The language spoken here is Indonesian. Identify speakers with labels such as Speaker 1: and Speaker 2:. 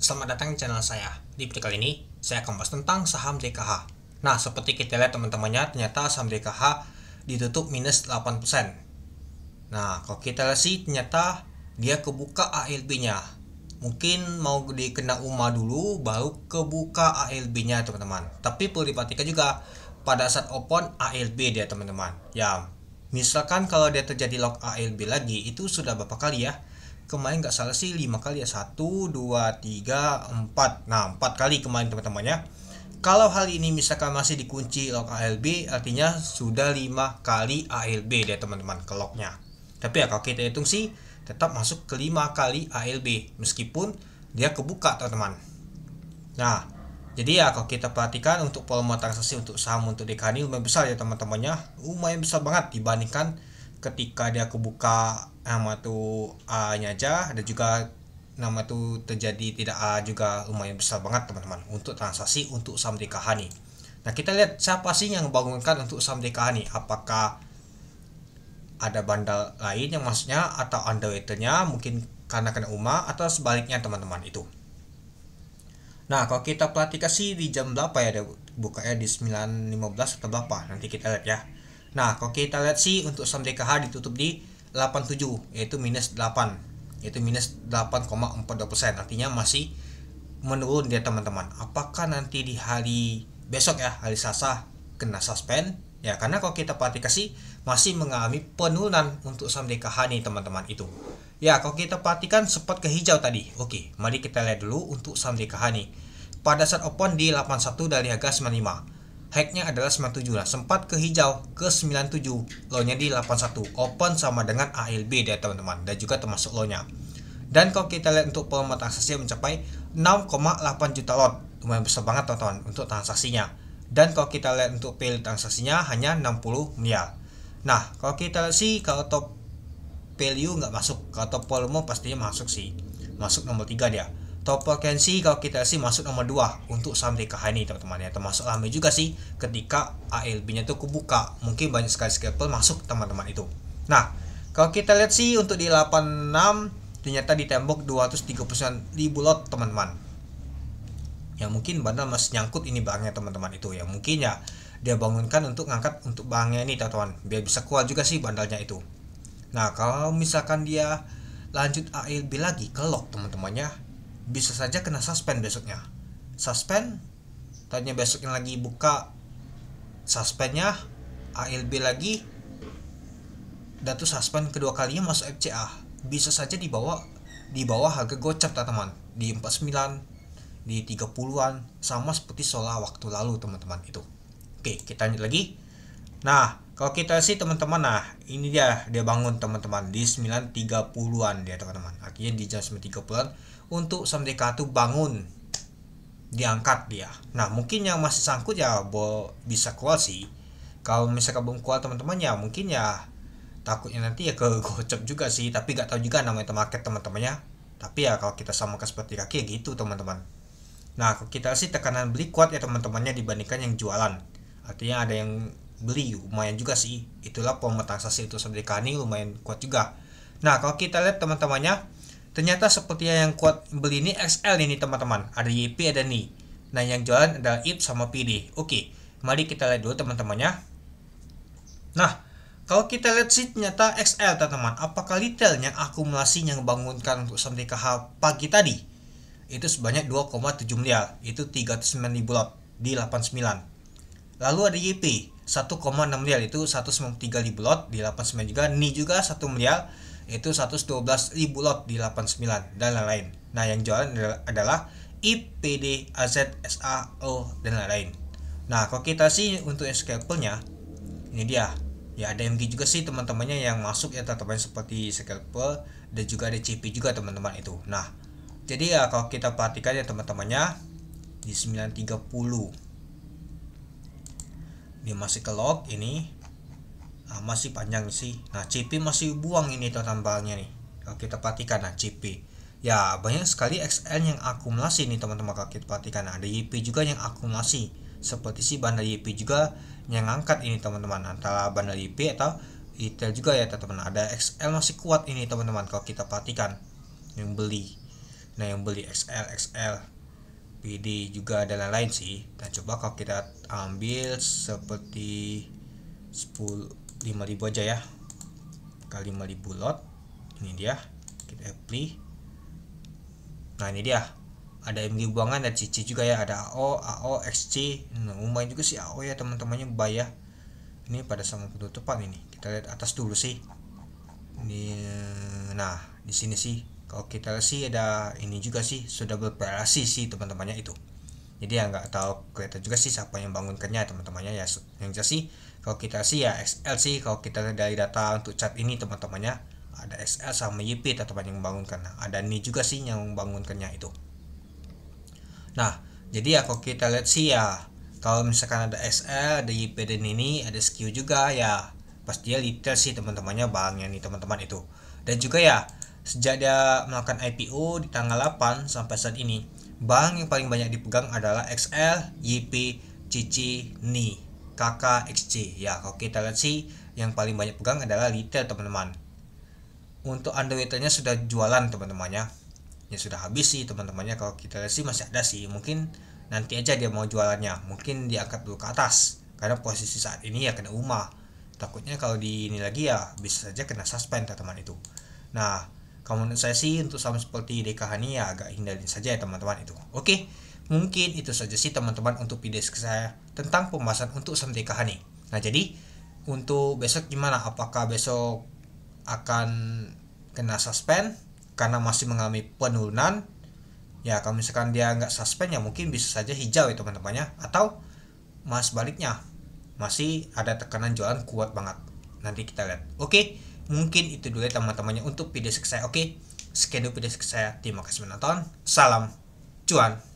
Speaker 1: Selamat datang di channel saya. Di video kali ini, saya akan bahas tentang saham DKH. Nah, seperti kita lihat teman-temannya, ternyata saham DKH ditutup minus 8%. Nah, kalau kita lihat sih, ternyata dia kebuka ALB-nya. Mungkin mau dikena UMA dulu, baru kebuka ALB-nya teman-teman. Tapi perlu diperhatikan juga, pada saat open ALB dia teman-teman. Ya, misalkan kalau dia terjadi lock ALB lagi, itu sudah berapa kali ya? Kemarin nggak salah sih 5 kali ya, 1, 2, 3, 4. Nah, 4 kali kemarin teman-teman ya. Kalau hal ini misalkan masih dikunci lock ALB, artinya sudah 5 kali ALB dia teman-teman ke locknya. Tapi ya kalau kita hitung sih tetap masuk ke 5 kali ALB meskipun dia kebuka teman-teman. Nah, jadi ya kalau kita perhatikan untuk volume transaksi untuk saham untuk DKH ini lumayan besar ya teman-temannya. Lumayan besar banget dibandingkan ketika dia kebuka nama tuh A-nya aja, dan juga nama tuh terjadi tidak A juga lumayan besar banget teman-teman untuk transaksi untuk saham DKH nih. Nah, kita lihat siapa sih yang membangunkan untuk saham DKH nih. Apakah ada bandal lain yang maksudnya atau underwriternya mungkin karena kena UMA atau sebaliknya teman-teman itu. Nah, kalau kita perhatikan sih di jam berapa ya dia bukanya, di 9.15 atau berapa, nanti kita lihat ya. Nah, kalau kita lihat sih untuk saham DKH ditutup di 87, yaitu minus 8, yaitu minus 8,42%, artinya masih menurun dia teman-teman. Apakah nanti di hari besok ya, hari Selasa, kena suspend ya? Karena kalau kita perhatikan sih masih mengalami penurunan untuk saham DKH nih teman-teman itu ya. Kalau kita perhatikan sempat ke hijau tadi. Oke, mari kita lihat dulu untuk saham DKH nih. Pada saat open di 81 dari harga 95, high-nya adalah 97. Nah, sempat ke hijau ke 97, low-nya di 81. Open sama dengan ALB dia teman-teman, dan juga termasuk low-nya. Dan kalau kita lihat untuk volume transaksi mencapai 6,8 juta lot, lumayan besar banget teman-teman untuk transaksinya. Dan kalau kita lihat untuk value transaksinya hanya 60 miliar. Nah, kalau kita lihat sih kalau top value nggak masuk, kalau top volume pastinya masuk sih, masuk nomor 3 dia. Top frequency kalau kita sih masuk nomor 2 untuk saham DKH ini teman-teman ya. Termasuk ramai juga sih ketika ALB-nya tuh kebuka. Mungkin banyak sekali scalper masuk teman-teman itu. Nah, kalau kita lihat sih untuk di 86 ternyata ditembok 239.000 lot teman-teman. Yang mungkin bandar masih nyangkut ini barangnya teman-teman itu ya. Mungkin ya dia bangunkan untuk ngangkat untuk barangnya ini teman-teman, biar bisa keluar juga sih bandalnya itu. Nah, kalau misalkan dia lanjut ALB lagi ke lock teman-temannya, bisa saja kena suspend besoknya. Suspend, tanya besoknya lagi buka suspendnya, ALB lagi, dan tuh suspend kedua kalinya masuk FCA. Bisa saja di bawah harga gocap teman-teman, di 49, di 30-an, sama seperti solar waktu lalu teman-teman itu. Oke, kita lanjut lagi. Nah, kalau kita sih teman-teman, nah ini dia bangun teman-teman di 9.30-an dia teman-teman. Artinya di jam 9.30-an untuk saham DKH tuh bangun, diangkat dia. Nah, mungkin yang masih sangkut ya bisa keluar sih. Kalau misalkan belum keluar teman-teman ya mungkin ya takutnya nanti ya ke gocap juga sih. Tapi gak tahu juga namanya market teman-temannya. Tapi ya kalau kita samakan seperti kaki ya gitu teman-teman. Nah, kalau kita sih tekanan beli kuat ya teman-temannya dibandingkan yang jualan. Artinya ada yang beli lumayan juga sih. Itulah volume transaksi itu saham DKH ini lumayan kuat juga. Nah, kalau kita lihat teman-temannya, ternyata seperti yang kuat beli ini XL ini teman-teman. Ada YP, ada NI. Nah, yang jualan adalah IP sama PD. Oke, mari kita lihat dulu teman-temannya. Nah, kalau kita lihat sih ternyata XL teman-teman. Apakah retail yang akumulasi yang bangunkan untuk saham DKH pagi tadi? Itu sebanyak 2,7 miliar. Itu 309.000 lot di 89. Lalu ada YP 1,6 miliar, itu 193.000 lot di 89 juga. NI juga 1 miliar, itu 112.000 lot di 89 dan lain-lain. Nah, yang jualan adalah IPD, AZ, SAO dan lain-lain. Nah, kalau kita sih untuk scalpernya ini dia. Ya, ada MG juga sih teman-temannya yang masuk ya teman-teman, seperti scalper, dan juga ada CP juga teman-teman itu. Nah, jadi ya kalau kita perhatikan ya teman-temannya di 9.30 dia masih ke lock ini. Nah, masih panjang sih. Nah, CP masih buang ini tambangnya nih. Kalau kita perhatikan, nah CP ya banyak sekali XL yang akumulasi nih teman-teman. Kalau kita perhatikan, nah, ada YP juga yang akumulasi, seperti si bandar YP juga yang ngangkat ini teman-teman, antara bandar YP atau retail juga ya teman-teman. Ada XL masih kuat ini teman-teman kalau kita perhatikan yang beli. Nah yang beli XL PD juga ada lain-lain sih. Nah coba kalau kita ambil seperti 5.000 aja ya, kali 5.000 lot, ini dia, kita apply. Nah ini dia, ada MG buangan, ada CC juga ya, ada AO, XC. Nah lumayan juga sih AO ya teman-temannya, buy ya. Ini pada sama penutupan ini, kita lihat atas dulu sih. Ini, nah di sini sih kalau kita lihat sih ada ini juga sih, sudah bervariasi sih teman-temannya itu. Jadi ya nggak tahu kelihatan juga sih siapa yang bangunkannya teman-temannya ya. Yang jelas sih kalau kita sih ya XL sih, kalau kita lihat dari data untuk chat ini teman-temannya ada XL sama YP teman-teman yang membangunkan. Nah, ada ini juga sih yang membangunkannya itu. Nah jadi ya kalau kita lihat sih ya, kalau misalkan ada XL, ada YP dan ini ada SKU juga ya, pasti dia retail sih teman-temannya banknya nih teman-teman itu. Dan juga ya sejak dia melakukan IPO di tanggal 8 sampai saat ini, bank yang paling banyak dipegang adalah XL, YP, CC, NI, KK, XC. Ya kalau kita lihat sih yang paling banyak pegang adalah retail teman-teman. Untuk underwaternya sudah jualan teman-temannya, ya sudah habis sih teman-temannya. Kalau kita lihat sih masih ada sih, mungkin nanti aja dia mau jualannya, mungkin diangkat dulu ke atas karena posisi saat ini ya kena UMA. Takutnya kalau di ini lagi ya bisa saja kena suspend teman-teman itu. Nah kalau menurut saya sih untuk saham seperti DKH ini ya agak hindarin saja ya teman-teman itu. Oke, mungkin itu saja sih teman-teman untuk video saya tentang pembahasan untuk saham DKH nih. Nah jadi untuk besok gimana, apakah besok akan kena suspend karena masih mengalami penurunan? Ya kalau misalkan dia nggak suspend ya mungkin bisa saja hijau ya teman-temannya, atau mas baliknya masih ada tekanan jualan kuat banget. Nanti kita lihat. Oke, mungkin itu dulu ya teman-temannya untuk video saya. Oke, sekian dulu video saya. Terima kasih menonton. Salam cuan.